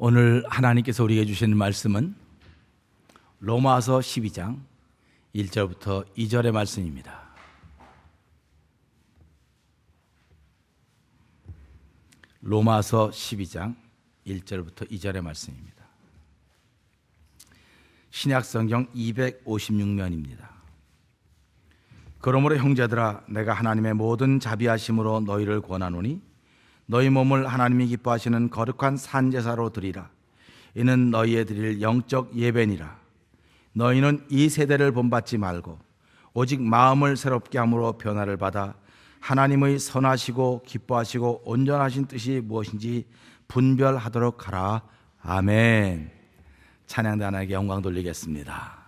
오늘 하나님께서 우리에게 주시는 말씀은 로마서 12장 1절부터 2절의 말씀입니다. 로마서 12장 1절부터 2절의 말씀입니다. 신약성경 256면입니다. 그러므로 형제들아, 내가 하나님의 모든 자비하심으로 너희를 권하노니 너희 몸을 하나님이 기뻐하시는 거룩한 산제사로 드리라. 이는 너희의 드릴 영적 예배니라. 너희는 이 세대를 본받지 말고 오직 마음을 새롭게 함으로 변화를 받아 하나님의 선하시고 기뻐하시고 온전하신 뜻이 무엇인지 분별하도록 하라. 아멘. 찬양대 하나님께 영광 돌리겠습니다.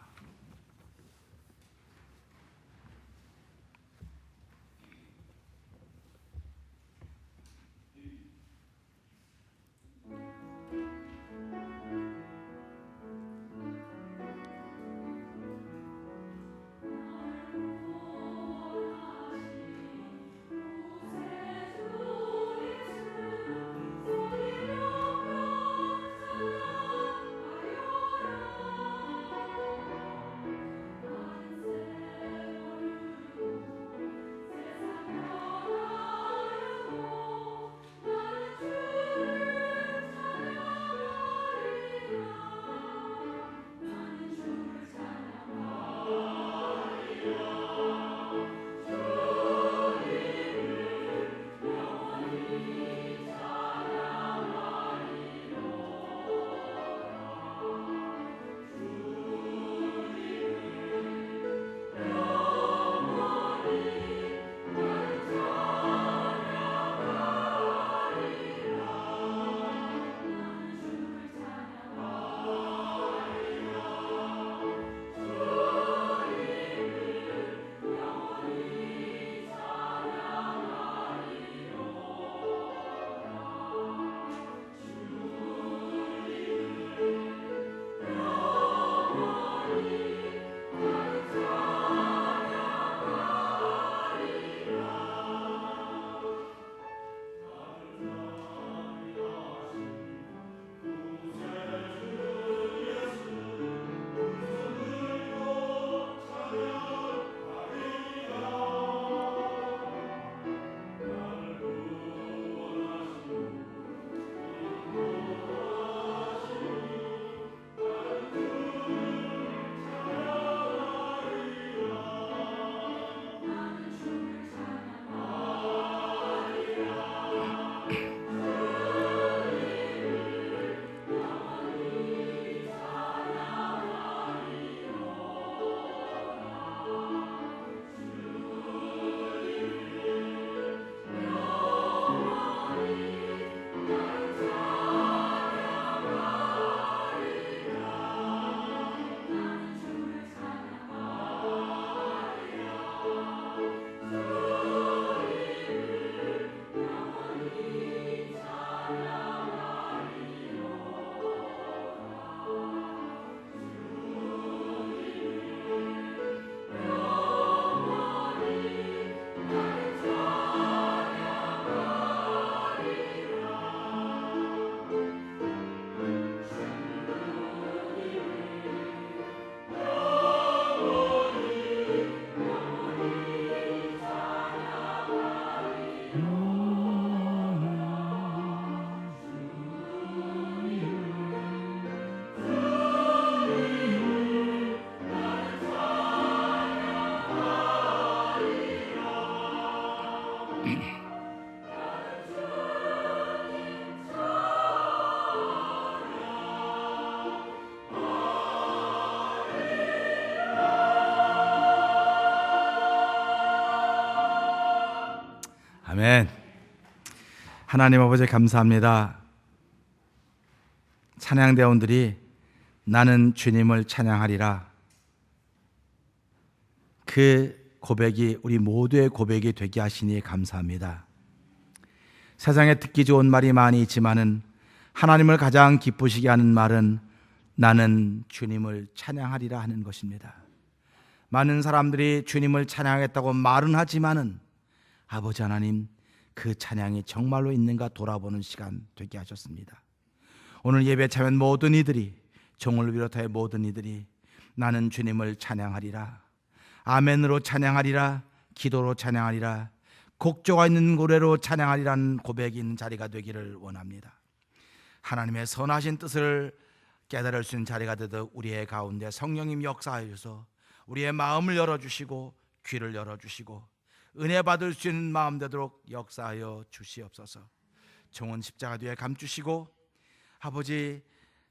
아멘. 하나님 아버지 감사합니다. 찬양대원들이 나는 주님을 찬양하리라, 그 고백이 우리 모두의 고백이 되게 하시니 감사합니다. 세상에 듣기 좋은 말이 많이 있지만은 하나님을 가장 기쁘시게 하는 말은 나는 주님을 찬양하리라 하는 것입니다. 많은 사람들이 주님을 찬양하겠다고 말은 하지만은 아버지 하나님, 그 찬양이 정말로 있는가 돌아보는 시간 되게 하셨습니다. 오늘 예배 참여한 모든 이들이, 종을 비롯하여 모든 이들이 나는 주님을 찬양하리라, 아멘으로 찬양하리라, 기도로 찬양하리라, 곡조가 있는 노래로 찬양하리라는 고백이 있는 자리가 되기를 원합니다. 하나님의 선하신 뜻을 깨달을 수 있는 자리가 되도록 우리의 가운데 성령님 역사하셔서 우리의 마음을 열어주시고 귀를 열어주시고 은혜 받을 수 있는 마음 되도록 역사하여 주시옵소서. 종은 십자가 뒤에 감추시고 아버지,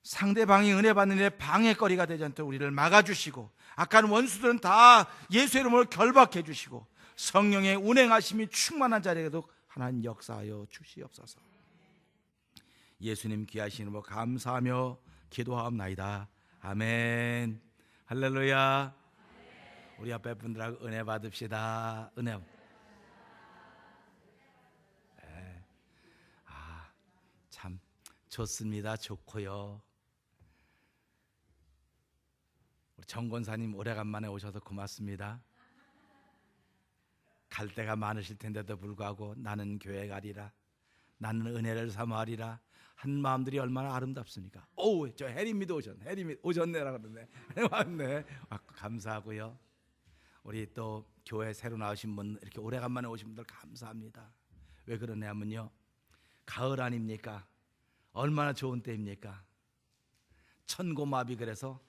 상대방이 은혜 받는 데 방해거리가 되지 않도록 우리를 막아주시고, 악한 원수들은 다 예수의 이름으로 결박해 주시고, 성령의 운행하심이 충만한 자리에도 하나님 역사하여 주시옵소서. 예수님 귀하신 이름으로 감사하며 기도하옵나이다. 아멘. 할렐루야. 우리 앞에 분들하고 은혜 받읍시다. 은혜. 참 좋습니다. 좋고요. 우리 정 권사님 오래간만에 오셔서 고맙습니다. 갈 데가 많으실 텐데도 불구하고 나는 교회 가리라, 나는 은혜를 삼아하리라 한 마음들이 얼마나 아름답습니까? 오, 저 해림이도 오셨네. 해림이 오셨네라고 그러네. 왔네. 감사하고요. 우리 또 교회 새로 나오신 분, 이렇게 오래간만에 오신 분들 감사합니다. 왜 그러냐면요, 가을 아닙니까? 얼마나 좋은 때입니까? 천고마비. 그래서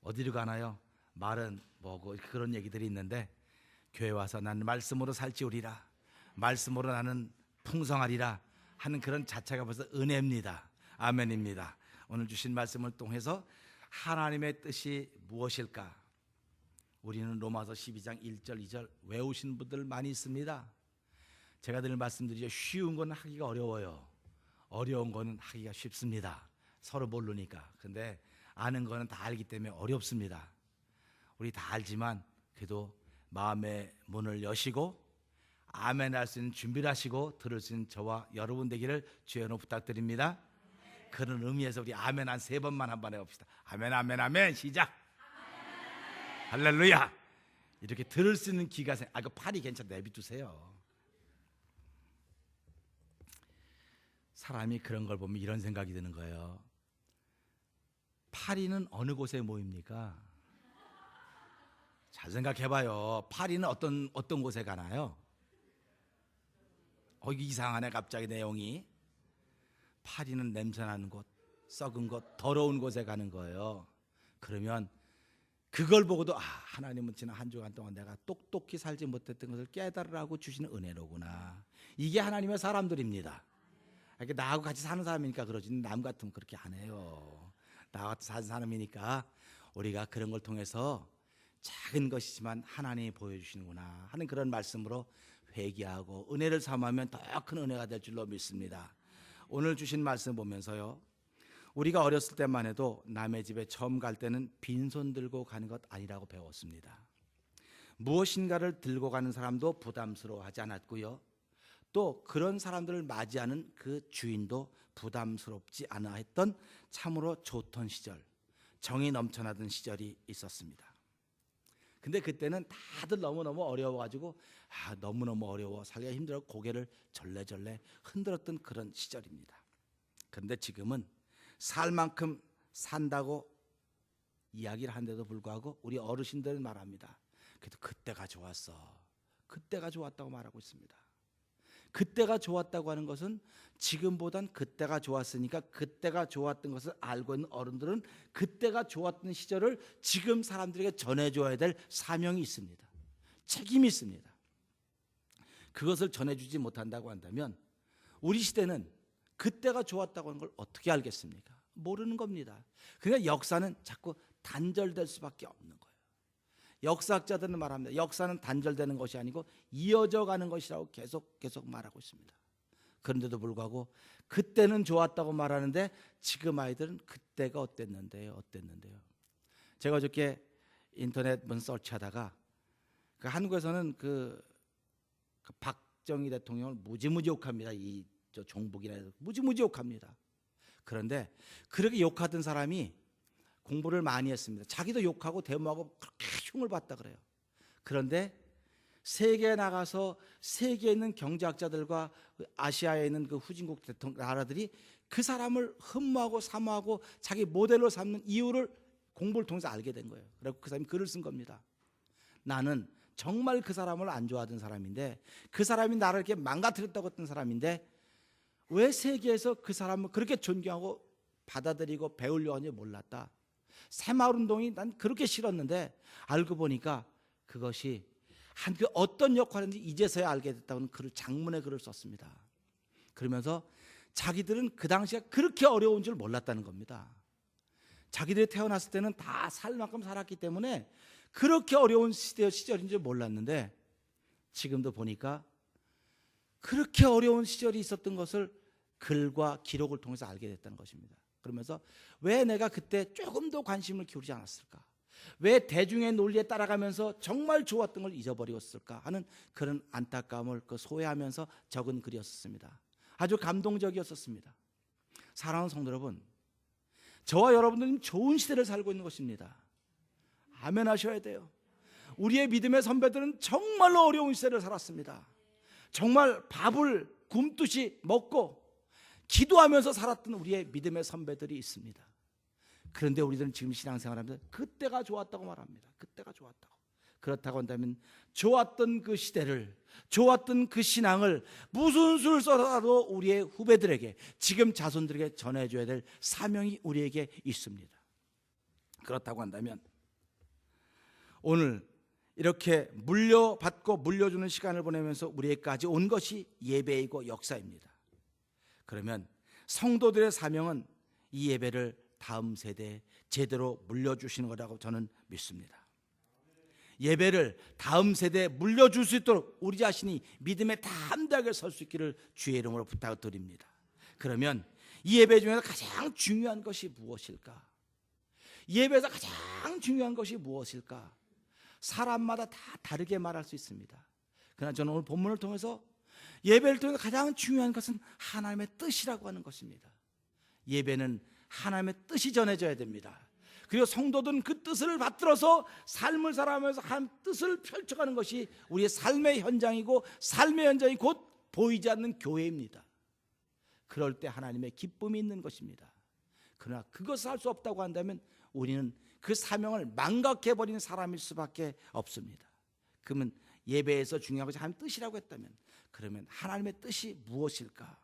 어디로 가나요? 말은 뭐고 그런 얘기들이 있는데, 교회 와서 나는 말씀으로 살찌우리라, 말씀으로 나는 풍성하리라 하는 그런 자체가 벌써 은혜입니다. 아멘입니다. 오늘 주신 말씀을 통해서 하나님의 뜻이 무엇일까? 우리는 로마서 12장 1절 2절 외우신 분들 많이 있습니다. 제가 늘 말씀드리죠. 쉬운 건 하기가 어려워요. 어려운 거는 하기가 쉽습니다. 서로 모르니까. 근데 아는 거는 다 알기 때문에 어렵습니다. 우리 다 알지만 그래도 마음의 문을 여시고 아멘 할 수 있는 준비를 하시고 들을 수 있는 저와 여러분 되기를 주의 은혜로 부탁드립니다. 그런 의미에서 우리 아멘 한 3번만 한번 해봅시다. 아멘 아멘 아멘. 시작. 할렐루야. 이렇게 들을 수 있는 귀가 그 팔이 괜찮다. 내비두세요. 사람이 그런 걸 보면 이런 생각이 드는 거예요. 파리는 어느 곳에 모입니까? 잘 생각해봐요. 파리는 어떤 곳에 가나요? 이상하네 갑자기 내용이. 파리는 냄새나는 곳, 썩은 곳, 더러운 곳에 가는 거예요. 그러면 그걸 보고도 하나님은 지난 한 주간 동안 내가 똑똑히 살지 못했던 것을 깨달으라고 주시는 은혜로구나. 이게 하나님의 사람들입니다. 나하고 같이 사는 사람이니까 그러지, 남 같으면 그렇게 안 해요. 나와 같이 사는 사람이니까 우리가 그런 걸 통해서 작은 것이지만 하나님이 보여주시는구나 하는 그런 말씀으로 회개하고 은혜를 삼으면 더 큰 은혜가 될 줄로 믿습니다. 오늘 주신 말씀 보면서요, 우리가 어렸을 때만 해도 남의 집에 처음 갈 때는 빈손 들고 가는 것 아니라고 배웠습니다. 무엇인가를 들고 가는 사람도 부담스러워하지 않았고요, 또 그런 사람들을 맞이하는 그 주인도 부담스럽지 않아 했던 참으로 좋던 시절, 정이 넘쳐나던 시절이 있었습니다. 근데 그때는 다들 너무너무 어려워가지고 너무너무 어려워 살기가 힘들어 고개를 절레절레 흔들었던 그런 시절입니다. 그런데 지금은 살 만큼 산다고 이야기를 한데도 불구하고 우리 어르신들은 말합니다. 그래도 그때가 좋았어, 그때가 좋았다고 말하고 있습니다. 그때가 좋았다고 하는 것은 지금보단 그때가 좋았으니까 그때가 좋았던 것을 알고 있는 어른들은 그때가 좋았던 시절을 지금 사람들에게 전해줘야 될 사명이 있습니다. 책임이 있습니다. 그것을 전해주지 못한다고 한다면 우리 시대는 그때가 좋았다고 하는 걸 어떻게 알겠습니까? 모르는 겁니다. 그러니까 역사는 자꾸 단절될 수밖에 없는 거예요. 역사학자들은 말합니다. 역사는 단절되는 것이 아니고 이어져 가는 것이라고 계속 말하고 있습니다. 그런데도 불구하고 그때는 좋았다고 말하는데 지금 아이들은 그때가 어땠는데요. 제가 어저께 인터넷 서치하다가 한국에서는 그 박정희 대통령을 무지무지 욕합니다. 저 종북이나 무지무지 욕합니다. 그런데 그렇게 욕하던 사람이 공부를 많이 했습니다. 자기도 욕하고 데모하고 그렇게 흉을 봤다 그래요. 그런데 세계에 나가서 세계에 있는 경제학자들과 아시아에 있는 그 후진국 나라들이 그 사람을 흠모하고 사모하고 자기 모델로 삼는 이유를 공부를 통해서 알게 된 거예요. 그리고 그 사람이 글을 쓴 겁니다. 나는 정말 그 사람을 안 좋아하던 사람인데, 그 사람이 나를 이렇게 망가뜨렸다고 했던 사람인데 왜 세계에서 그 사람을 그렇게 존경하고 받아들이고 배우려 하는지 몰랐다. 새마을운동이 난 그렇게 싫었는데 알고 보니까 그것이 한 그 어떤 역할인지 이제서야 알게 됐다고는 글을, 장문의 글을 썼습니다. 그러면서 자기들은 그 당시가 그렇게 어려운 줄 몰랐다는 겁니다. 자기들이 태어났을 때는 다 살 만큼 살았기 때문에 그렇게 어려운 시절인 줄 몰랐는데 지금도 보니까 그렇게 어려운 시절이 있었던 것을 글과 기록을 통해서 알게 됐다는 것입니다. 그러면서 왜 내가 그때 조금 더 관심을 기울이지 않았을까? 왜 대중의 논리에 따라가면서 정말 좋았던 걸 잊어버렸을까 하는 그런 안타까움을 소외하면서 적은 글이었습니다. 아주 감동적이었습니다. 사랑하는 성도 여러분, 저와 여러분들은 좋은 시대를 살고 있는 것입니다. 아멘 하셔야 돼요. 우리의 믿음의 선배들은 정말로 어려운 시대를 살았습니다. 정말 밥을 굶듯이 먹고 기도하면서 살았던 우리의 믿음의 선배들이 있습니다. 그런데 우리들은 지금 신앙생활하면서 그때가 좋았다고 말합니다. 그때가 좋았다고. 그렇다고 한다면 좋았던 그 시대를, 좋았던 그 신앙을 무슨 수를 써라도 우리의 후배들에게, 지금 자손들에게 전해줘야 될 사명이 우리에게 있습니다. 그렇다고 한다면 오늘 이렇게 물려받고 물려주는 시간을 보내면서 우리에게까지 온 것이 예배이고 역사입니다. 그러면 성도들의 사명은 이 예배를 다음 세대에 제대로 물려주시는 거라고 저는 믿습니다. 예배를 다음 세대에 물려줄 수 있도록 우리 자신이 믿음에 담대하게 설 수 있기를 주의 이름으로 부탁드립니다. 그러면 이 예배 중에서 가장 중요한 것이 무엇일까? 예배에서 가장 중요한 것이 무엇일까? 사람마다 다 다르게 말할 수 있습니다. 그러나 저는 오늘 본문을 통해서 예배를 통해서 가장 중요한 것은 하나님의 뜻이라고 하는 것입니다. 예배는 하나님의 뜻이 전해져야 됩니다. 그리고 성도들은 그 뜻을 받들어서 삶을 살아가면서 하나님의 뜻을 펼쳐가는 것이 우리의 삶의 현장이고, 삶의 현장이 곧 보이지 않는 교회입니다. 그럴 때 하나님의 기쁨이 있는 것입니다. 그러나 그것을 할 수 없다고 한다면 우리는 그 사명을 망각해버리는 사람일 수밖에 없습니다. 그러면 예배에서 중요한 것이 하나님의 뜻이라고 했다면, 그러면 하나님의 뜻이 무엇일까?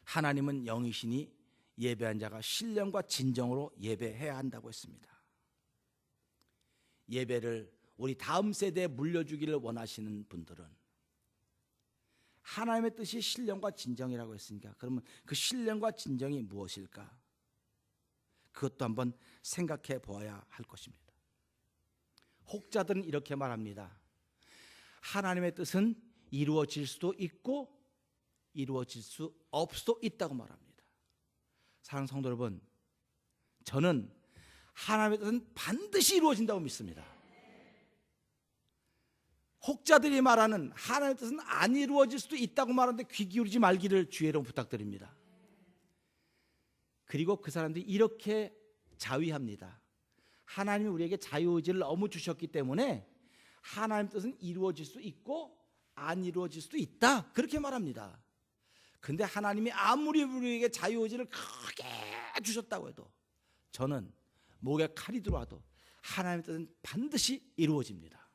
하나님은 영이시니 예배한 자가 신령과 진정으로 예배해야 한다고 했습니다. 예배를 우리 다음 세대에 물려주기를 원하시는 분들은 하나님의 뜻이 신령과 진정이라고 했으니까, 그러면 그 신령과 진정이 무엇일까? 그것도 한번 생각해 보아야 할 것입니다. 혹자들은 이렇게 말합니다. 하나님의 뜻은 이루어질 수도 있고 이루어질 수 없을 수도 있다고 말합니다. 사랑하는 성도 여러분, 저는 하나님의 뜻은 반드시 이루어진다고 믿습니다. 혹자들이 말하는 하나님의 뜻은 안 이루어질 수도 있다고 말하는데 귀 기울이지 말기를 주의로 부탁드립니다. 그리고 그 사람들이 이렇게 자위합니다. 하나님이 우리에게 자유의지를 너무 주셨기 때문에 하나님의 뜻은 이루어질 수 있고 안 이루어질 수도 있다, 그렇게 말합니다. 근데 하나님이 아무리 우리에게 자유의지를 크게 주셨다고 해도 저는 목에 칼이 들어와도 하나님의 뜻은 반드시 이루어집니다.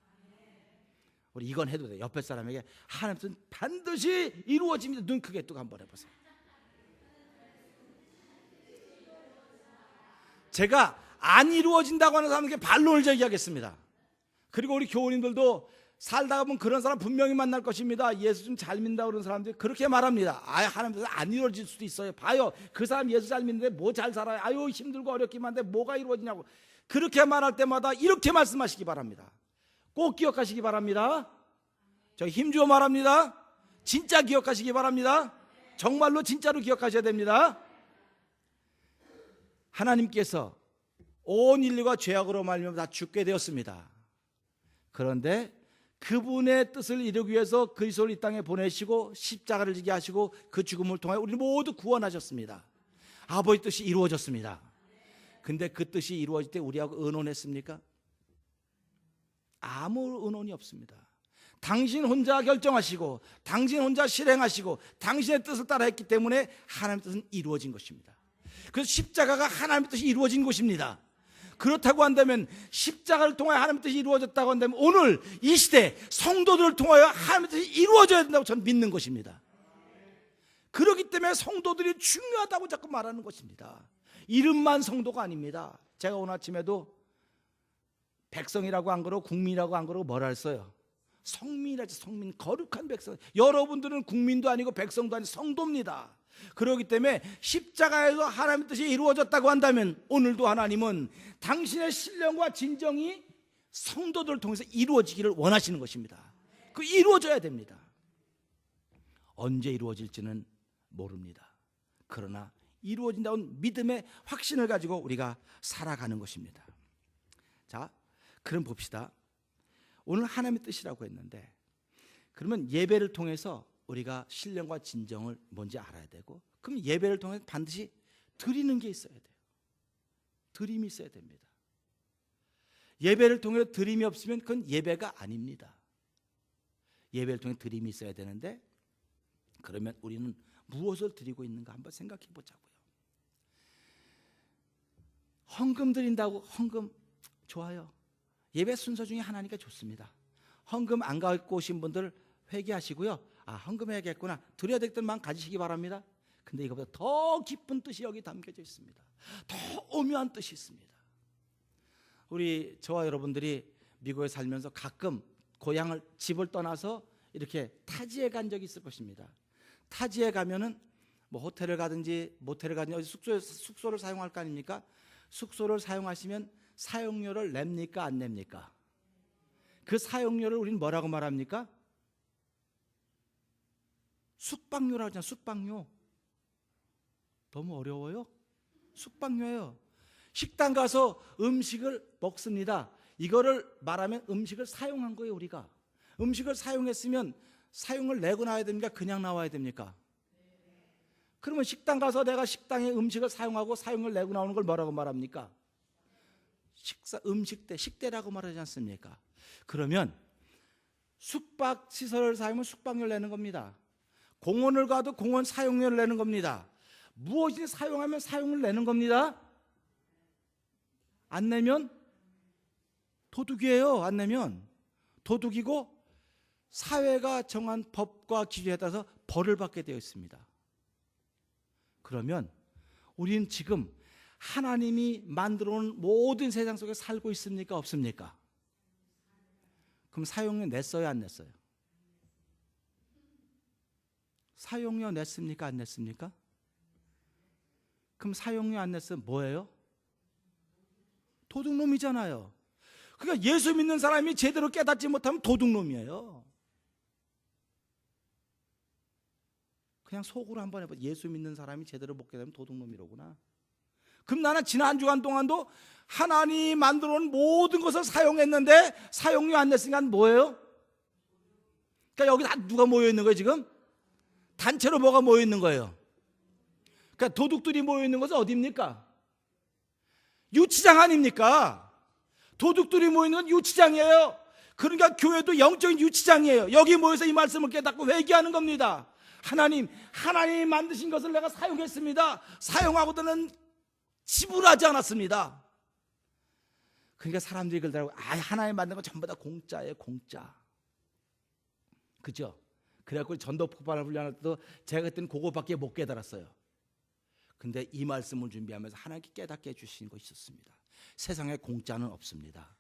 우리 이건 해도 돼요. 옆에 사람에게 하나님의 뜻은 반드시 이루어집니다. 눈 크게 뜨고 한번 해보세요. 제가 안 이루어진다고 하는 사람에게 반론을 제기하겠습니다. 그리고 우리 교우님들도 살다가 보면 그런 사람 분명히 만날 것입니다. 예수 좀 잘 믿는다고 그러는 사람들이 그렇게 말합니다. 하나님 뜻은 안 이루어질 수도 있어요. 봐요, 그 사람 예수 잘 믿는데 뭐 잘 살아요. 아유, 힘들고 어렵기만 한데 뭐가 이루어지냐고. 그렇게 말할 때마다 이렇게 말씀하시기 바랍니다. 꼭 기억하시기 바랍니다. 저 힘주어 말합니다. 진짜 기억하시기 바랍니다. 정말로 진짜로 기억하셔야 됩니다. 하나님께서 온 인류가 죄악으로 말미암아 다 죽게 되었습니다. 그런데 그분의 뜻을 이루기 위해서 그리스도를 이 땅에 보내시고 십자가를 지게 하시고 그 죽음을 통해 우리를 모두 구원하셨습니다. 아버지 뜻이 이루어졌습니다. 근데 그 뜻이 이루어질 때 우리하고 의논했습니까? 아무 의논이 없습니다. 당신 혼자 결정하시고 당신 혼자 실행하시고 당신의 뜻을 따라 했기 때문에 하나님의 뜻은 이루어진 것입니다. 그래서 십자가가 하나님의 뜻이 이루어진 것입니다. 그렇다고 한다면 십자가를 통하여 하나님의 뜻이 이루어졌다고 한다면 오늘 이 시대 성도들을 통하여 하나님의 뜻이 이루어져야 된다고 저는 믿는 것입니다. 그렇기 때문에 성도들이 중요하다고 자꾸 말하는 것입니다. 이름만 성도가 아닙니다. 제가 오늘 아침에도 백성이라고 안 그러고 국민이라고 안 그러고 뭐라 했어요? 성민이라지. 성민, 거룩한 백성. 여러분들은 국민도 아니고 백성도 아니고 성도입니다. 그렇기 때문에 십자가에서 하나님의 뜻이 이루어졌다고 한다면 오늘도 하나님은 당신의 신령과 진정이 성도들을 통해서 이루어지기를 원하시는 것입니다. 그 이루어져야 됩니다. 언제 이루어질지는 모릅니다. 그러나 이루어진다는 믿음의 확신을 가지고 우리가 살아가는 것입니다. 자, 그럼 봅시다. 오늘 하나님의 뜻이라고 했는데 그러면 예배를 통해서 우리가 신령과 진정을 뭔지 알아야 되고, 그럼 예배를 통해서 반드시 드리는 게 있어야 돼요. 드림이 있어야 됩니다. 예배를 통해 드림이 없으면 그건 예배가 아닙니다. 예배를 통해 드림이 있어야 되는데 그러면 우리는 무엇을 드리고 있는가 한번 생각해 보자고요. 헌금 드린다고, 헌금 좋아요. 예배 순서 중에 하나니까 좋습니다. 헌금 안 갖고 오신 분들 회개하시고요. 아, 헌금해야겠구나. 드려야 될 것만 가지시기 바랍니다. 근데 이것보다 더 깊은 뜻이 여기 담겨져 있습니다. 더 오묘한 뜻이 있습니다. 우리 저와 여러분들이 미국에 살면서 가끔 고향을, 집을 떠나서 이렇게 타지에 간 적이 있을 것입니다. 타지에 가면은 뭐 호텔을 가든지 모텔을 가든지 숙소를 사용할 거 아닙니까? 숙소를 사용하시면 사용료를 냅니까 안 냅니까? 그 사용료를 우리는 뭐라고 말합니까? 숙박료라고 하잖아요. 숙박료. 너무 어려워요? 숙박료예요. 식당 가서 음식을 먹습니다. 이거를 말하면 음식을 사용한 거예요. 우리가 음식을 사용했으면 사용을 내고 나와야 됩니까? 그냥 나와야 됩니까? 그러면 식당 가서 내가 식당에 음식을 사용하고 사용을 내고 나오는 걸 뭐라고 말합니까? 음식대, 식대라고 말하지 않습니까? 그러면 숙박 시설을 사용하면 숙박료를 내는 겁니다. 공원을 가도 공원 사용료를 내는 겁니다. 무엇이 사용하면 사용을 내는 겁니다. 안 내면 도둑이에요. 안 내면 도둑이고 사회가 정한 법과 기준에 따라서 벌을 받게 되어 있습니다. 그러면 우리는 지금 하나님이 만들어 놓은 모든 세상 속에 살고 있습니까? 없습니까? 그럼 사용료 냈어요? 안 냈어요? 사용료 냈습니까? 안 냈습니까? 그럼 사용료 안 냈으면 뭐예요? 도둑놈이잖아요. 그러니까 예수 믿는 사람이 제대로 깨닫지 못하면 도둑놈이에요. 그냥 속으로 한번 해봐. 예수 믿는 사람이 제대로 못 깨닫으면 도둑놈이로구나. 그럼 나는 지난 한 주간 동안도 하나님이 만들어 놓은 모든 것을 사용했는데 사용료 안 냈으니까 뭐예요? 그러니까 여기 다 누가 모여 있는 거예요 지금? 단체로 뭐가 모여 있는 거예요? 그러니까 도둑들이 모여 있는 것은 어디입니까? 유치장 아닙니까? 도둑들이 모여 있는 건 유치장이에요. 그러니까 교회도 영적인 유치장이에요. 여기 모여서 이 말씀을 깨닫고 회개하는 겁니다. 하나님이 만드신 것을 내가 사용했습니다. 사용하고도는 지불하지 않았습니다. 그러니까 사람들이 그러더라고요. 하나님 만든 건 전부 다 공짜예요. 공짜. 그죠? 그래갖고 전도 폭발을 훈련할 때도 제가 그때는 그거밖에 못 깨달았어요. 근데 이 말씀을 준비하면서 하나님께 깨닫게 해주신 것이 있었습니다. 세상에 공짜는 없습니다.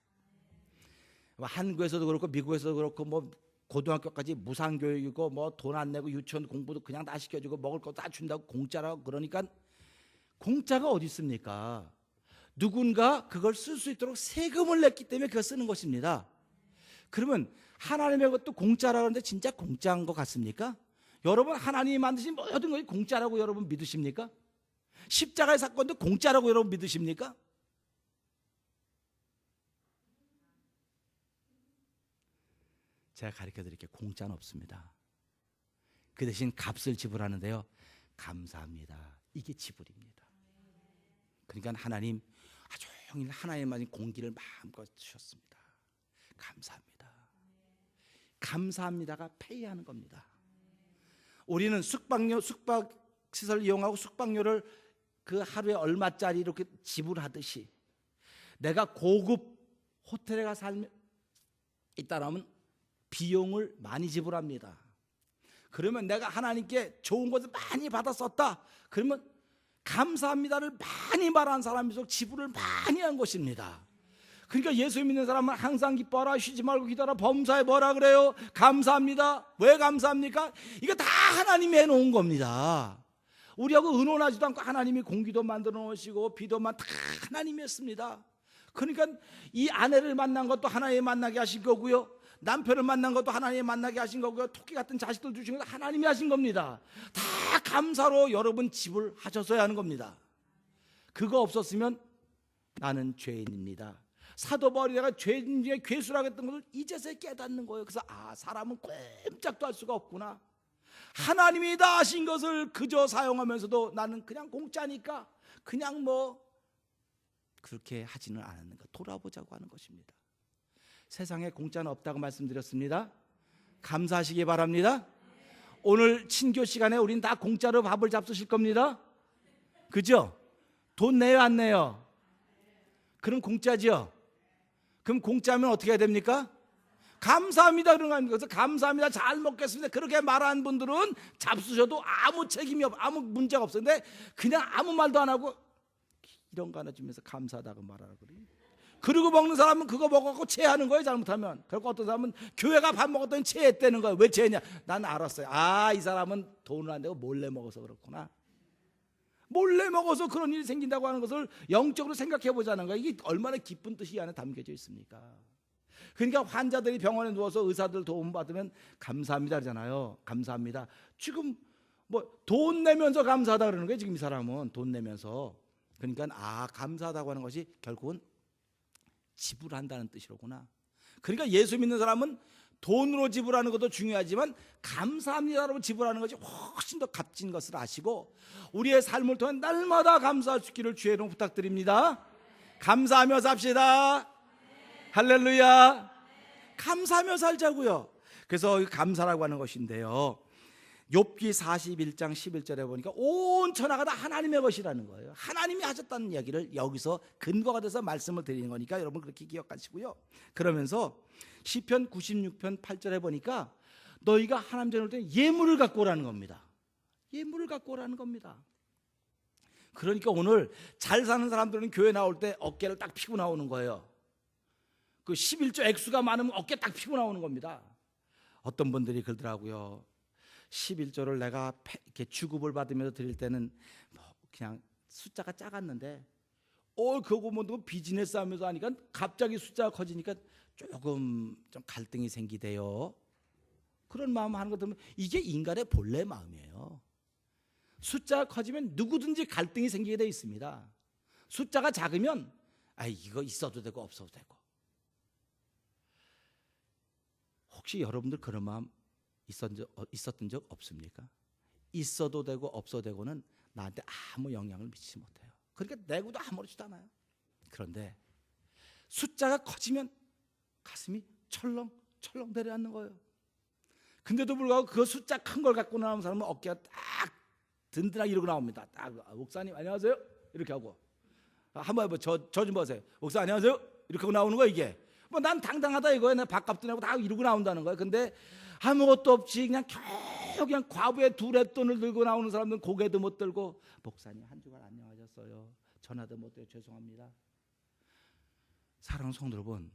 한국에서도 그렇고 미국에서도 그렇고 뭐 고등학교까지 무상교육이고 뭐 돈 안 내고 유치원 공부도 그냥 다 시켜주고 먹을 거 다 준다고 공짜라고 그러니까 공짜가 어디 있습니까? 누군가 그걸 쓸 수 있도록 세금을 냈기 때문에 그걸 쓰는 것입니다. 그러면 하나님의 것도 공짜라고 하는데 진짜 공짜인 것 같습니까? 여러분 하나님이 만드신 모든 것이 공짜라고 여러분 믿으십니까? 십자가의 사건도 공짜라고 여러분 믿으십니까? 제가 가르쳐 드릴게요. 공짜는 없습니다. 그 대신 값을 지불하는데요. 감사합니다. 이게 지불입니다. 그러니까 하나님 아주 종일 하나님만이 공기를 마음껏 주셨습니다. 감사합니다. 감사합니다가 페이하는 겁니다. 우리는 숙박시설 이용하고 숙박료를 그 하루에 얼마짜리 이렇게 지불하듯이 내가 고급 호텔에 가 살면 있다라면 비용을 많이 지불합니다. 그러면 내가 하나님께 좋은 것을 많이 받아 썼다. 그러면 감사합니다를 많이 말하는 사람일수록 지불을 많이 한 것입니다. 그러니까 예수 믿는 사람은 항상 기뻐하라, 쉬지 말고 기도하라, 범사에 뭐라 그래요? 감사합니다. 왜 감사합니까? 이거 다 하나님이 해놓은 겁니다. 우리하고 의논하지도 않고 하나님이 공기도 만들어 놓으시고 비도만 다 하나님이 했습니다. 그러니까 이 아내를 만난 것도 하나님이 만나게 하신 거고요, 남편을 만난 것도 하나님이 만나게 하신 거고요, 토끼 같은 자식들 주신 것도 하나님이 하신 겁니다. 다 감사로 여러분 지불하셔서야 하는 겁니다. 그거 없었으면 나는 죄인입니다. 사도 바울이 내가 죄인 중에 괴수라고 했던 것을 이제서야 깨닫는 거예요. 그래서 사람은 꼼짝도 할 수가 없구나. 하나님이 다 하신 것을 그저 사용하면서도 나는 그냥 공짜니까 그냥 뭐 그렇게 하지는 않았는가, 돌아보자고 하는 것입니다. 세상에 공짜는 없다고 말씀드렸습니다. 감사하시기 바랍니다. 오늘 친교 시간에 우린 다 공짜로 밥을 잡수실 겁니다. 그죠? 돈 내요 안 내요? 그럼 공짜죠? 그럼 공짜면 어떻게 해야 됩니까? 감사합니다 그런 거 아닙니까? 그래서 감사합니다, 잘 먹겠습니다 그렇게 말하는 분들은 잡수셔도 아무 책임이 없고 아무 문제가 없어요. 근데 그냥 아무 말도 안 하고 이런 거 하나 주면서 감사하다고 말하라 그래요. 그리고 먹는 사람은 그거 먹었고 체하는 거예요, 잘못하면. 그리고 어떤 사람은 교회가 밥 먹었더니 체했다는 거예요. 왜 체했냐? 난 알았어요. 이 사람은 돈을 안 내고 몰래 먹어서 그렇구나. 몰래 먹어서 그런 일이 생긴다고 하는 것을 영적으로 생각해 보자는 거예요. 이게 얼마나 기쁜 뜻이 이 안에 담겨져 있습니까? 그러니까 환자들이 병원에 누워서 의사들 도움 받으면 감사합니다 그러잖아요. 감사합니다. 지금 뭐 돈 내면서 감사하다 그러는 거예요. 지금 이 사람은 돈 내면서. 그러니까 감사하다고 하는 것이 결국은 지불한다는 뜻이로구나. 그러니까 예수 믿는 사람은 돈으로 지불하는 것도 중요하지만 감사합니다로 지불하는 것이 훨씬 더 값진 것을 아시고 우리의 삶을 통해 날마다 감사할 수 있기를 주의 이름으로 부탁드립니다. 감사하며 삽시다. 할렐루야. 감사하며 살자고요. 그래서 감사라고 하는 것인데요, 욥기 41장 11절에 보니까 온 천하가 다 하나님의 것이라는 거예요. 하나님이 하셨다는 이야기를 여기서 근거가 돼서 말씀을 드리는 거니까 여러분 그렇게 기억하시고요. 그러면서 시편 96편 8절에 보니까 너희가 하나님 전에 올 때 예물을 갖고 오라는 겁니다. 예물을 갖고 오라는 겁니다. 그러니까 오늘 잘 사는 사람들은 교회 나올 때 어깨를 딱 피고 나오는 거예요. 그 11조 액수가 많으면 어깨 딱 피고 나오는 겁니다. 어떤 분들이 그러더라고요. 11조를 내가 이렇게 주급을 받으면서 드릴 때는 뭐 그냥 숫자가 작았는데 그거 뭐 비즈니스 하면서 하니까 갑자기 숫자가 커지니까 조금 좀 갈등이 생기대요. 그런 마음 하는 것 들으면 이게 인간의 본래 마음이에요. 숫자가 커지면 누구든지 갈등이 생기게 되어 있습니다. 숫자가 작으면 이거 있어도 되고 없어도 되고. 혹시 여러분들 그런 마음 있었던 적 없습니까? 있어도 되고 없어도 되고는 나한테 아무 영향을 미치지 못해요. 그러니까 내고도 아무렇지도 않아요. 그런데 숫자가 커지면 가슴이 철렁철렁 내려앉는 거예요. 근데도 불구하고 그 숫자 큰 걸 갖고 나오는 사람은 어깨가 딱 든든하게 이러고 나옵니다. 딱 목사님 안녕하세요 이렇게 하고 한번 해봐. 저 좀 보세요. 목사 안녕하세요 이렇게 하고 나오는 거야. 이게 뭐 난 당당하다 이거야. 내 밥값도 내고 다 이러고 나온다는 거야. 근데 아무것도 없이 그냥 겨우 그냥 과부의 두렛돈을 들고 나오는 사람들은 고개도 못 들고 목사님 한 주간 안녕하셨어요. 전화도 못 드려 죄송합니다. 사랑하는 성도 여러분,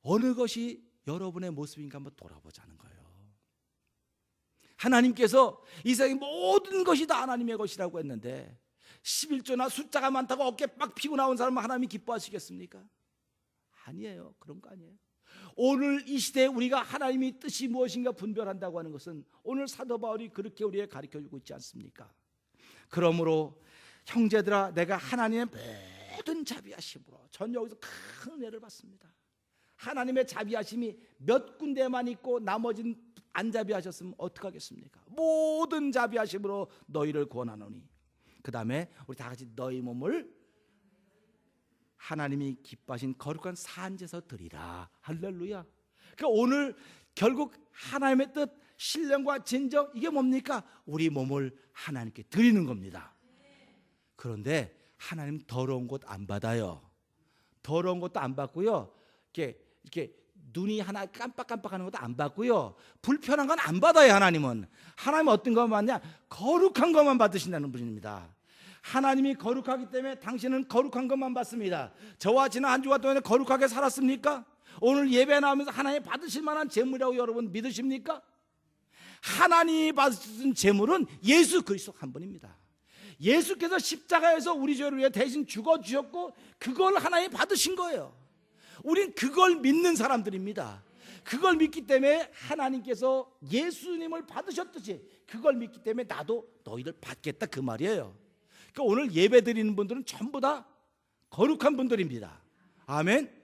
어느 것이 여러분의 모습인가 한번 돌아보자는 거예요. 하나님께서 이 세상의 모든 것이 다 하나님의 것이라고 했는데 11조나 숫자가 많다고 어깨 빡 피고 나온 사람은 하나님이 기뻐하시겠습니까? 아니에요. 그런 거 아니에요. 오늘 이 시대에 우리가 하나님의 뜻이 무엇인가 분별한다고 하는 것은 오늘 사도 바울이 그렇게 우리에게 가르쳐주고 있지 않습니까? 그러므로 형제들아 내가 하나님의 모든 자비하심으로 전 여기서 큰 은혜를 받습니다. 하나님의 자비하심이 몇 군데만 있고 나머지는 안 자비하셨으면 어떡하겠습니까? 모든 자비하심으로 너희를 권하노니. 그 다음에 우리 다 같이 너희 몸을 하나님이 기뻐하신 거룩한 산제서 드리라. 할렐루야. 그러니까 오늘 결국 하나님의 뜻, 신령과 진정, 이게 뭡니까? 우리 몸을 하나님께 드리는 겁니다. 그런데 하나님 더러운 것 안 받아요. 더러운 것도 안 받고요. 이렇게 눈이 하나 깜빡깜빡하는 것도 안 받고요. 불편한 건 안 받아요. 하나님은 어떤 것만 받냐? 거룩한 것만 받으신다는 분입니다. 하나님이 거룩하기 때문에 당신은 거룩한 것만 받습니다. 저와 지난 한 주간 동안에 거룩하게 살았습니까? 오늘 예배 나오면서 하나님 받으실 만한 재물이라고 여러분 믿으십니까? 하나님이 받으신 재물은 예수 그리스도 한 분입니다. 예수께서 십자가에서 우리 죄를 위해 대신 죽어주셨고 그걸 하나님이 받으신 거예요. 우린 그걸 믿는 사람들입니다. 그걸 믿기 때문에 하나님께서 예수님을 받으셨듯이 그걸 믿기 때문에 나도 너희를 받겠다, 그 말이에요. 그러니까 오늘 예배 드리는 분들은 전부 다 거룩한 분들입니다. 아멘.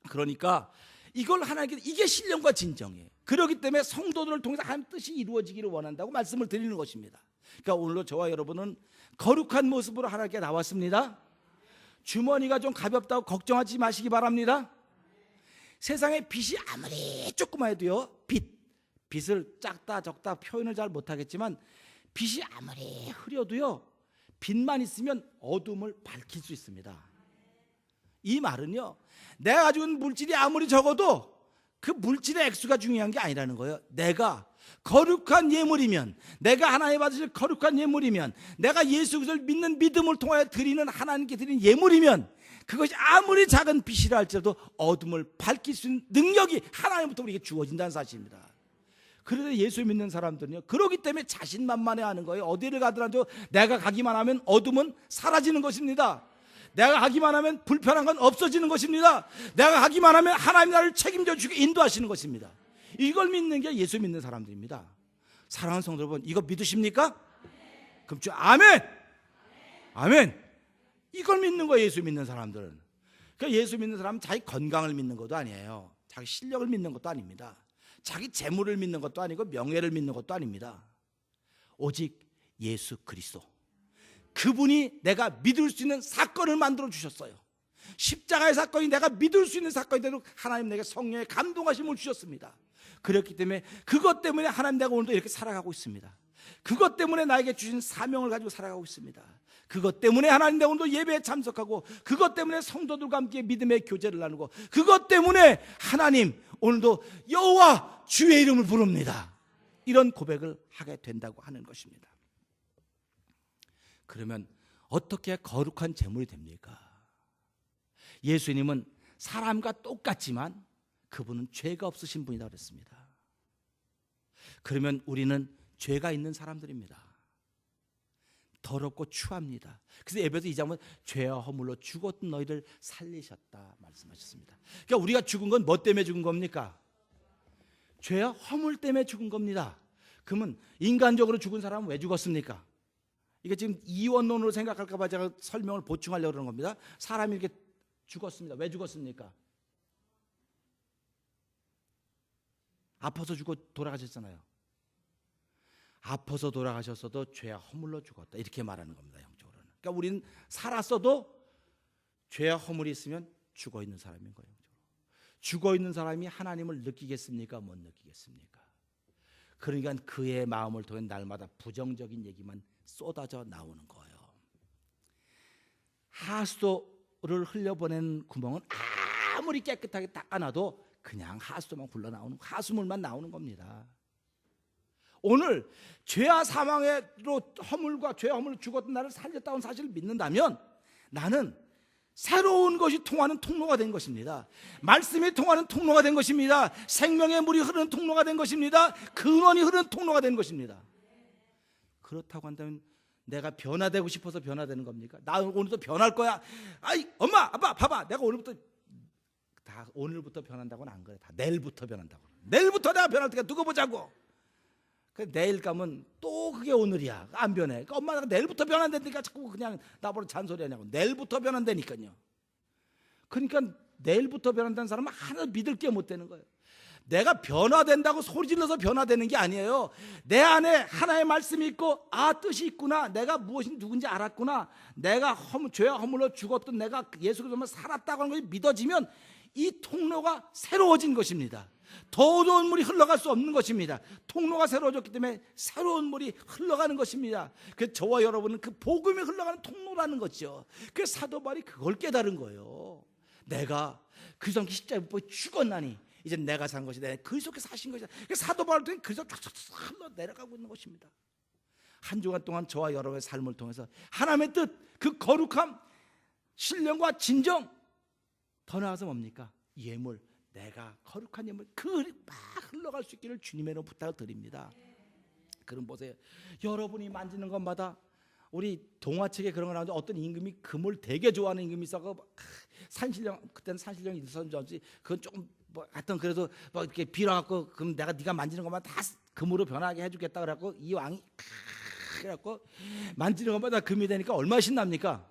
그러니까 이걸 하나님께, 이게 신령과 진정이에요. 그렇기 때문에 성도들을 통해서 하나님 뜻이 이루어지기를 원한다고 말씀을 드리는 것입니다. 그러니까 오늘도 저와 여러분은 거룩한 모습으로 하나님께 나왔습니다. 주머니가 좀 가볍다고 걱정하지 마시기 바랍니다. 세상에 빚이 아무리 조그만 해도요, 빚을 작다 적다 표현을 잘 못하겠지만 빚이 아무리 흐려도요, 빚만 있으면 어둠을 밝힐 수 있습니다. 이 말은요, 내가 가지고 있는 물질이 아무리 적어도 그 물질의 액수가 중요한 게 아니라는 거예요. 내가 거룩한 예물이면, 내가 하나님 받으실 거룩한 예물이면, 내가 예수 그리스도를 믿는 믿음을 통하여 드리는, 하나님께 드리는 예물이면 그것이 아무리 작은 빛이라 할지라도 어둠을 밝힐 수 있는 능력이 하나님부터 우리에게 주어진다는 사실입니다. 그래서 예수 믿는 사람들은요, 그러기 때문에 자신만만해하는 거예요. 어디를 가더라도 내가 가기만 하면 어둠은 사라지는 것입니다. 내가 가기만 하면 불편한 건 없어지는 것입니다. 내가 가기만 하면 하나님 나를 책임져 주시고 인도하시는 것입니다. 이걸 믿는 게 예수 믿는 사람들입니다. 사랑하는 성도 여러분, 이거 믿으십니까? 그럼 아멘. 아멘. 이걸 믿는 거예요, 예수 믿는 사람들은. 그러니까 예수 믿는 사람은 자기 건강을 믿는 것도 아니에요. 자기 실력을 믿는 것도 아닙니다. 자기 재물을 믿는 것도 아니고 명예를 믿는 것도 아닙니다. 오직 예수 그리스도, 그분이 내가 믿을 수 있는 사건을 만들어 주셨어요. 십자가의 사건이 내가 믿을 수 있는 사건이 되도록 하나님 내게 성령의 감동하심을 주셨습니다. 그렇기 때문에 그것 때문에 하나님 내가 오늘도 이렇게 살아가고 있습니다. 그것 때문에 나에게 주신 사명을 가지고 살아가고 있습니다. 그것 때문에 하나님 내가 오늘도 예배에 참석하고, 그것 때문에 성도들과 함께 믿음의 교제를 나누고, 그것 때문에 하나님 오늘도 여호와 주의 이름을 부릅니다. 이런 고백을 하게 된다고 하는 것입니다. 그러면 어떻게 거룩한 제물이 됩니까? 예수님은 사람과 똑같지만 그분은 죄가 없으신 분이라고 그랬습니다. 그러면 우리는 죄가 있는 사람들입니다. 더럽고 추합니다. 그래서 에베소 2장은 죄와 허물로 죽었던 너희를 살리셨다 말씀하셨습니다. 그러니까 우리가 죽은 건 뭐 때문에 죽은 겁니까? 죄와 허물 때문에 죽은 겁니다. 그러면 인간적으로 죽은 사람은 왜 죽었습니까? 이게 지금 이원론으로 생각할까 봐 제가 설명을 보충하려고 그러는 겁니다. 사람이 이렇게 죽었습니다. 왜 죽었습니까? 아파서 죽고 돌아가셨잖아요. 아파서 돌아가셨어도 죄와 허물로 죽었다, 이렇게 말하는 겁니다, 영적으로는. 그러니까 우리는 살았어도 죄와 허물이 있으면 죽어 있는 사람인 거예요. 죽어 있는 사람이 하나님을 느끼겠습니까? 못 느끼겠습니까? 그러니까 그의 마음을 통해 날마다 부정적인 얘기만 쏟아져 나오는 거예요. 하수도를 흘려보낸 구멍은 아무리 깨끗하게 닦아놔도 그냥 하수도만 흘러나오는, 하수물만 나오는 겁니다. 오늘 죄와 사망으로 허물과 죄와 허물로 죽었던 나를 살렸다는 사실을 믿는다면 나는 새로운 것이 통하는 통로가 된 것입니다. 말씀이 통하는 통로가 된 것입니다. 생명의 물이 흐르는 통로가 된 것입니다. 근원이 흐르는 통로가 된 것입니다. 그렇다고 한다면 내가 변화되고 싶어서 변화되는 겁니까? 나 오늘도 변할 거야. 아이, 엄마, 아빠, 봐봐. 내가 오늘부터 변한다고는 안 그래. 다 내일부터 변한다고. 내일부터 내가 변할 테니까 두고 보자고. 내일 가면 또 그게 오늘이야. 안 변해. 그러니까 엄마가 내일부터 변한다니까 자꾸 그냥 나보고 잔소리하냐고. 내일부터 변한다니까요. 그러니까 내일부터 변한다는 사람은 하나 믿을 게 못 되는 거예요. 내가 변화된다고 소리질러서 변화되는 게 아니에요. 내 안에 하나의 말씀이 있고, 뜻이 있구나. 내가 무엇이 누군지 알았구나. 내가 죄와 허물로 죽었던 내가 예수 그리스도로 살았다고 하는 것이 믿어지면 이 통로가 새로워진 것입니다. 더 좋은 물이 흘러갈 수 없는 것입니다. 통로가 새로워졌기 때문에 새로운 물이 흘러가는 것입니다. 그래서 저와 여러분은 그 복음이 흘러가는 통로라는 거죠. 그래서 사도 바울이 그걸 깨달은 거예요. 내가 그리스도 십자가에 못 박혀 죽었나니 이제 내가 산 것이 내 그리스도께서 사신 것이다. 사도 바울은 그리스도 쫙쫙 흘러 내려가고 있는 것입니다. 한 주간 동안 저와 여러분의 삶을 통해서 하나님의 뜻, 그 거룩함, 신령과 진정, 더 나아가서 뭡니까? 예물, 내가 거룩한 예물, 그 막 흘러갈 수 있기를 주님의 이름으로 부탁을 드립니다. 그럼 보세요. 여러분이 만지는 것마다, 우리 동화책에 그런 거 나오는데 어떤 임금이 금을 되게 좋아하는 임금이 있어서 산신령, 그때는 산신령이 있었는지 그건 조금 뭐 하여튼 그래도 뭐 이렇게 빌어갖고 그럼 내가 네가 만지는 것만 다 금으로 변하게 해주겠다 그래갖고 이 왕이 그래갖고 만지는 것마다 금이 되니까 얼마나 신납니까?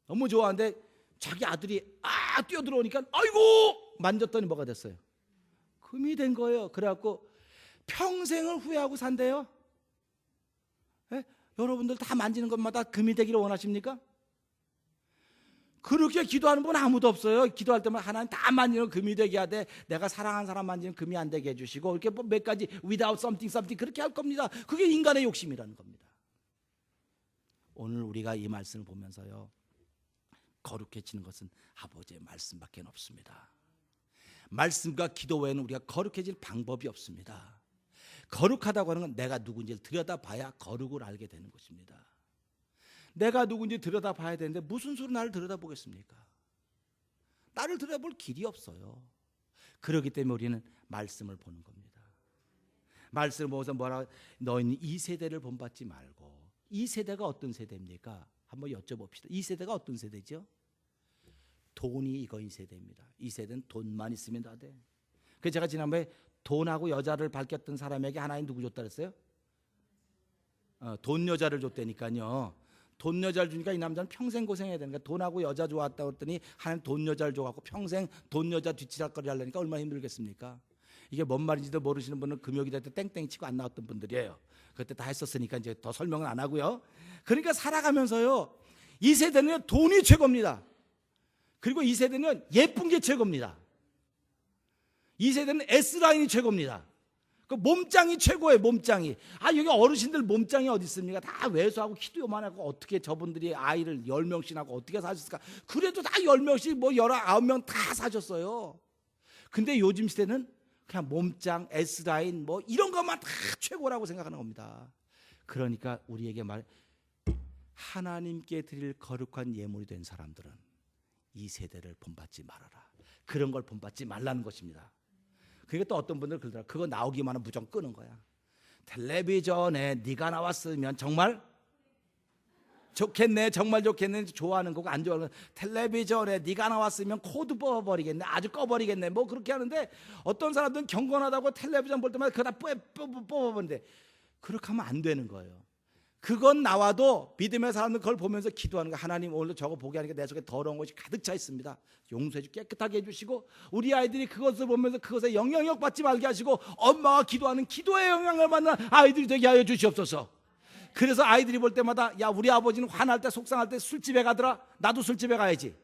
너무 좋아하는데 자기 아들이 뛰어들어오니까 아이고 만졌더니 뭐가 됐어요? 금이 된 거예요. 그래갖고 평생을 후회하고 산대요. 예? 여러분들 다 만지는 것마다 금이 되기를 원하십니까? 그렇게 기도하는 분 아무도 없어요. 기도할 때만 하나님 다 만지는 금이 되게 하되 내가 사랑하는 사람 만지는 금이 안 되게 해주시고 이렇게 뭐 몇 가지 without something 그렇게 할 겁니다. 그게 인간의 욕심이라는 겁니다. 오늘 우리가 이 말씀을 보면서요, 거룩해지는 것은 아버지의 말씀밖에 없습니다. 말씀과 기도 외에는 우리가 거룩해질 방법이 없습니다. 거룩하다고 하는 건 내가 누군지를 들여다봐야 거룩을 알게 되는 것입니다. 내가 누군지 들여다봐야 되는데 무슨 수로 나를 들여다보겠습니까? 나를 들여다볼 길이 없어요. 그렇기 때문에 우리는 말씀을 보는 겁니다. 말씀을 보면서 뭐라, 너희는 이 세대를 본받지 말고. 이 세대가 어떤 세대입니까? 한번 여쭤봅시다. 이 세대가 어떤 세대죠? 돈이 이거인 세대입니다. 이 세대는 돈만 있으면 다 돼. 그래서 제가 지난번에 돈하고 여자를 밝혔던 사람에게 하나님 누구 줬다 그랬어요? 돈 여자를 줬다니까요. 돈 여자를 주니까 이 남자는 평생 고생해야 되니까 돈하고 여자 좋았다고 했더니 하나님 돈 여자를 줘갖고 평생 돈 여자 뒤치락거리 하려니까 얼마나 힘들겠습니까? 이게 뭔 말인지도 모르시는 분은 금요일에 때 땡땡 치고 안 나왔던 분들이에요. 그때 다 했었으니까 이제 더 설명은 안 하고요. 그러니까 살아가면서요, 이 세대는 돈이 최고입니다. 그리고 이 세대는 예쁜 게 최고입니다. 이 세대는 S라인이 최고입니다. 그 몸짱이 최고예요. 몸짱이. 여기 어르신들 몸짱이 어디 있습니까? 다 외소하고 키도 요만하고 어떻게 저분들이 아이를 10명씩 낳고 어떻게 사셨을까? 그래도 다 10명씩 뭐 19명 다 사셨어요. 근데 요즘 시대는 그냥 몸짱, S라인 뭐 이런 것만 다 최고라고 생각하는 겁니다. 그러니까 우리에게 하나님께 드릴 거룩한 예물이 된 사람들은 이 세대를 본받지 말아라. 그런 걸 본받지 말라는 것입니다. 그게 또 어떤 분들 그러더라. 그거 나오기만 하면 무조건 끄는 거야. 텔레비전에 네가 나왔으면 정말 좋겠네, 정말 좋겠네, 좋아하는 거고 안 좋아하는 거. 텔레비전에 네가 나왔으면 코드 뽑아버리겠네, 아주 꺼버리겠네, 뭐 그렇게 하는데 어떤 사람들은 경건하다고 텔레비전 볼 때마다 그거 다 뽑아버리는데 그렇게 하면 안 되는 거예요. 그건 나와도 믿음의 사람들 그걸 보면서 기도하는 거예요. 하나님 오늘도 저거 보게 하니까 내 속에 더러운 것이 가득 차 있습니다. 용서해 주시고 깨끗하게 해주시고 우리 아이들이 그것을 보면서 그것에 영향력 받지 말게 하시고 엄마가 기도하는 기도의 영향을 받는 아이들이 되게 하여 주시옵소서. 그래서 아이들이 볼 때마다 야, 우리 아버지는 화날 때 속상할 때 술집에 가더라, 나도 술집에 가야지.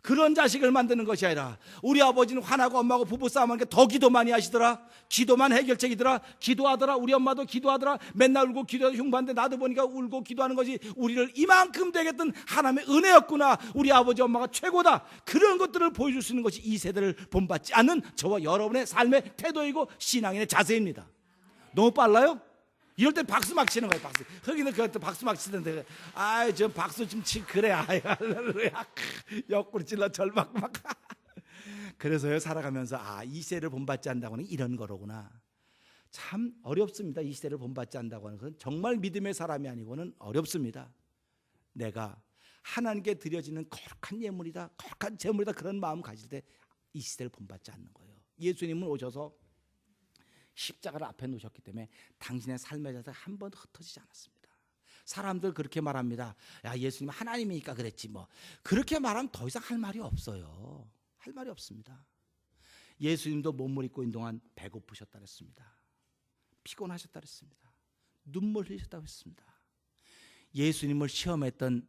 그런 자식을 만드는 것이 아니라 우리 아버지는 화나고 엄마하고 부부싸움하니까 더 기도 많이 하시더라, 기도만 해결책이더라, 기도하더라, 우리 엄마도 기도하더라, 맨날 울고 기도하다 흉봤는데 나도 보니까 울고 기도하는 것이 우리를 이만큼 되겠던 하나님의 은혜였구나, 우리 아버지 엄마가 최고다. 그런 것들을 보여줄 수 있는 것이 이 세대를 본받지 않는 저와 여러분의 삶의 태도이고 신앙인의 자세입니다. 너무 빨라요? 이럴 때 박수 막 치는 거예요. 박수. 흑인은 그때 박수 막 치는데, 저 박수 좀 치, 그래. 할렐루야. 옆구리 찔러 절막 막. 그래서요, 살아가면서, 이 시대를 본받지 않는다고 하는 이런 거로구나. 참 어렵습니다. 이 시대를 본받지 않는다고 하는 것은 정말 믿음의 사람이 아니고는 어렵습니다. 내가 하나님께 드려지는 거룩한 예물이다, 거룩한 제물이다, 그런 마음 가질 때 이 시대를 본받지 않는 거예요. 예수님은 오셔서 십자가를 앞에 놓으셨기 때문에 당신의 삶의 자세가 한 번도 흩어지지 않았습니다. 사람들 그렇게 말합니다. 야, 예수님 하나님이니까 그랬지 뭐. 그렇게 말하면 더 이상 할 말이 없어요. 할 말이 없습니다. 예수님도 몸을 입고 있는 동안 배고프셨다 그랬습니다. 피곤하셨다 그랬습니다. 눈물 흘리셨다고 했습니다. 예수님을 시험했던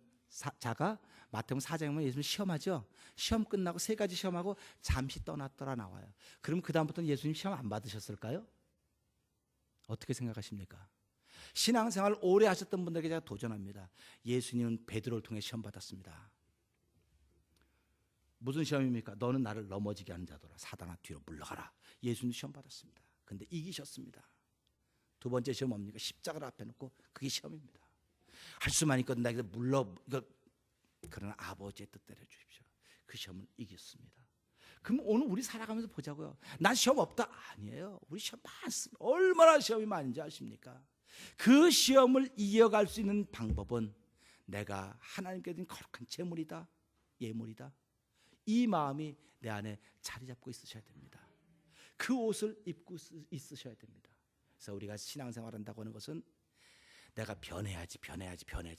자가 마태복음 4장에 보면 예수님 시험하죠. 시험 끝나고 세 가지 시험하고 잠시 떠났더라 나와요. 그럼 그 다음부터는 예수님 시험 안 받으셨을까요? 어떻게 생각하십니까? 신앙생활 오래 하셨던 분들에게 제가 도전합니다. 예수님은 베드로를 통해 시험 받았습니다. 무슨 시험입니까? 너는 나를 넘어지게 하는 자더라. 사단아 뒤로 물러가라. 예수님 시험 받았습니다. 근데 이기셨습니다. 두 번째 시험 뭡니까? 십자가를 앞에 놓고 그게 시험입니다. 할 수만 있거든 나에게 그러나 아버지의 뜻대로 해주십시오. 그 시험을 이겼습니다. 그럼 오늘 우리 살아가면서 보자고요. 난 시험 없다. 아니에요. 우리 시험 많습니다. 얼마나 시험이 많은지 아십니까? 그 시험을 이겨갈 수 있는 방법은 내가 하나님께 드린 거룩한 제물이다, 예물이다, 이 마음이 내 안에 자리 잡고 있으셔야 됩니다. 그 옷을 입고 있으셔야 됩니다. 그래서 우리가 신앙생활한다고 하는 것은 내가 변해야지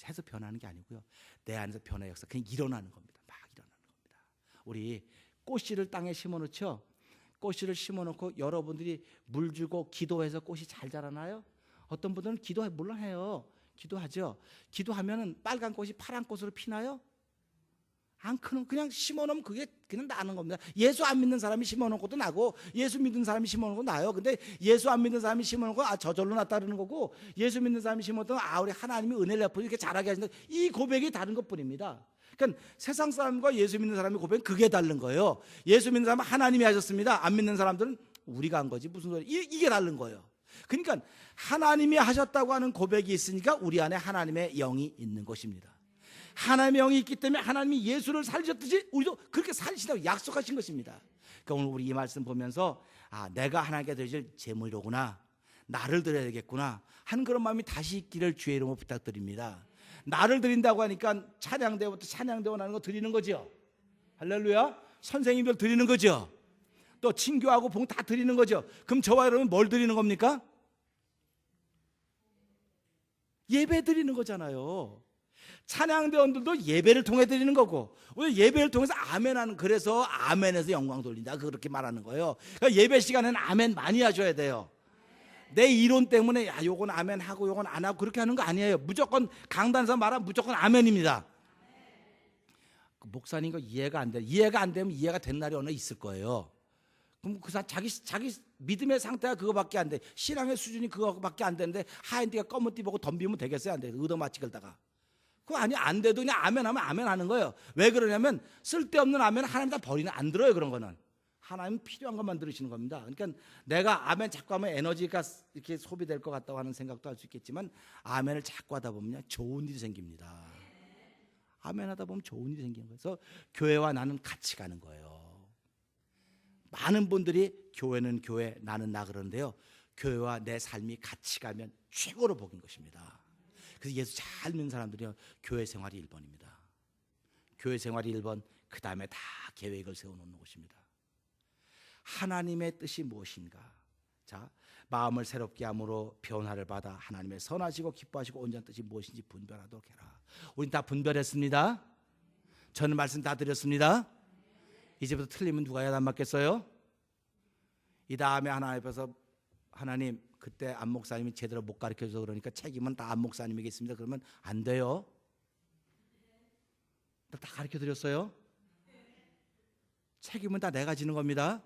해서 변하는 게 아니고요. 내 안에서 변화의 역사 그냥 일어나는 겁니다. 막 일어나는 겁니다. 우리 꽃씨를 땅에 심어놓죠. 꽃씨를 심어놓고 여러분들이 물 주고 기도해서 꽃이 잘 자라나요? 어떤 분들은 물론 해요. 기도하죠. 기도하면은 빨간 꽃이 파란 꽃으로 피나요? 안 크는, 그냥 심어놓으면 그게 그냥 나는 겁니다. 예수 안 믿는 사람이 심어놓은 것도 나고 예수 믿는 사람이 심어놓은 것도 나요. 근데 예수 안 믿는 사람이 심어놓은 건 저절로 났다는 거고, 예수 믿는 사람이 심어놓은 우리 하나님이 은혜를 베풀어 이렇게 자라게 하신다, 이 고백이 다른 것 뿐입니다. 그러니까 세상 사람과 예수 믿는 사람의 고백은 그게 다른 거예요. 예수 믿는 사람은 하나님이 하셨습니다. 안 믿는 사람들은 우리가 한 거지 무슨 소리, 이게 다른 거예요. 그러니까 하나님이 하셨다고 하는 고백이 있으니까 우리 안에 하나님의 영이 있는 것입니다. 하나님의 영이 있기 때문에 하나님이 예수를 살리셨듯이 우리도 그렇게 살리신다고 약속하신 것입니다. 그러니까 오늘 우리 이 말씀 보면서 내가 하나님께 드릴 제물이로구나, 나를 드려야 되겠구나 하는 그런 마음이 다시 있기를 주의 이름으로 부탁드립니다. 나를 드린다고 하니까 찬양대부터 찬양대원 하는 거 드리는 거죠. 할렐루야. 선생님들 드리는 거죠. 또 친교하고 봉 다 드리는 거죠. 그럼 저와 여러분 뭘 드리는 겁니까? 예배 드리는 거잖아요. 찬양대원들도 예배를 통해 드리는 거고, 우리 예배를 통해서 아멘하는, 그래서 아멘에서 영광 돌린다 그렇게 말하는 거예요. 그러니까 예배 시간에는 아멘 많이 하셔야 돼요. 내 이론 때문에 요건 아멘 하고 요건 안 하고 그렇게 하는 거 아니에요. 무조건 강단에서 말하면 무조건 아멘입니다. 목사님 이해가 안 돼. 이해가 안 되면 이해가 된 날이 어느 있을 거예요. 그럼 그 사람 자기 믿음의 상태가 그거밖에 안 돼. 신앙의 수준이 그거밖에 안 되는데 하얀 띠가 검은 띠 보고 덤비면 되겠어요? 안 돼. 의도맞지 걸다가. 그거 아니, 안 돼도 그냥 아멘하면 아멘 하는 거예요. 왜 그러냐면 쓸데없는 아멘 하나님 다 버리는, 안 들어요. 그런 거는 하나님 필요한 것만 들으시는 겁니다. 그러니까 내가 아멘 자꾸 하면 에너지가 이렇게 소비될 것 같다고 하는 생각도 할 수 있겠지만, 아멘을 자꾸 하다 보면 좋은 일이 생깁니다. 아멘 하다 보면 좋은 일이 생기는 거예요. 그래서 교회와 나는 같이 가는 거예요. 많은 분들이 교회는 교회, 나는 나 그러는데요, 교회와 내 삶이 같이 가면 최고로 복인 것입니다. 그래서 예수 잘 믿는 사람들이 교회 생활이 1번입니다. 교회 생활이 1번, 그 다음에 다 계획을 세워놓는 것입니다. 하나님의 뜻이 무엇인가? 자, 마음을 새롭게 함으로 변화를 받아 하나님의 선하시고 기뻐하시고 온전한 뜻이 무엇인지 분별하도록 해라. 우린 다 분별했습니다. 저는 말씀 다 드렸습니다. 이제부터 틀리면 누가 해야 안 맞겠어요? 이 다음에 하나님 앞에서, 하나님 그때 안 목사님이 제대로 못 가르쳐줘서 그러니까 책임은 다 안 목사님이겠습니다. 그러면 안 돼요. 다 가르쳐 드렸어요. 책임은 다 내가 지는 겁니다.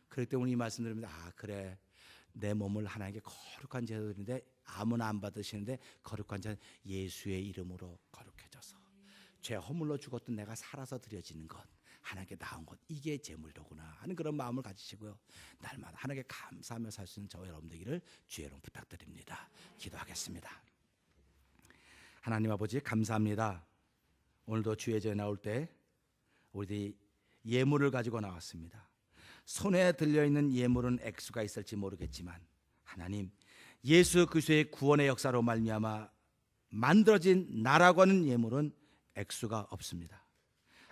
그렇기 때문에 이 말씀 드립니다. 그래, 내 몸을 하나님께 거룩한 제사 드리는데 아무나 안 받으시는데 거룩한 제사, 예수의 이름으로 거룩해져서 죄 허물로 죽었던 내가 살아서 드려지는 것, 하나님께 나온 것, 이게 제물이로구나 하는 그런 마음을 가지시고요, 날마다 하나님께 감사하며 살 수 있는 저와 여러분 되기를 주의 이름 부탁드립니다. 기도하겠습니다. 하나님 아버지 감사합니다. 오늘도 주의 전에 나올 때 우리들이 예물을 가지고 나왔습니다. 손에 들려있는 예물은 액수가 있을지 모르겠지만, 하나님 예수 그리스도의 구원의 역사로 말미암아 만들어진 나라고 하는 예물은 액수가 없습니다.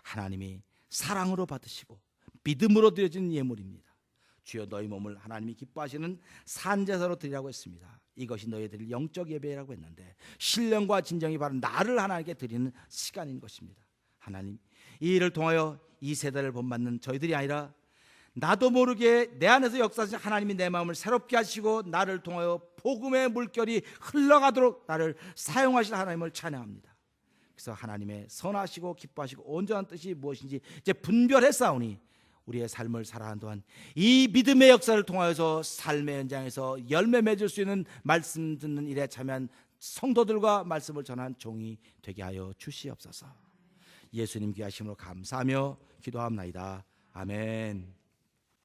하나님이 사랑으로 받으시고 믿음으로 드려진 예물입니다. 주여, 너희 몸을 하나님이 기뻐하시는 산제사로 드리라고 했습니다. 이것이 너희들 영적 예배라고 했는데, 신령과 진정이 바로 나를 하나님께 드리는 시간인 것입니다. 하나님, 이 일을 통하여 이 세대를 본받는 저희들이 아니라 나도 모르게 내 안에서 역사하신 하나님이 내 마음을 새롭게 하시고 나를 통하여 복음의 물결이 흘러가도록 나를 사용하실 하나님을 찬양합니다. 그래서 하나님의 선하시고 기뻐하시고 온전한 뜻이 무엇인지 이제 분별했사오니 우리의 삶을 살아가는 동안 이 믿음의 역사를 통하여서 삶의 현장에서 열매 맺을 수 있는 말씀 듣는 일에 참여한 성도들과 말씀을 전한 종이 되게 하여 주시옵소서. 예수님 귀하심으로 감사하며 기도합나이다. 아멘.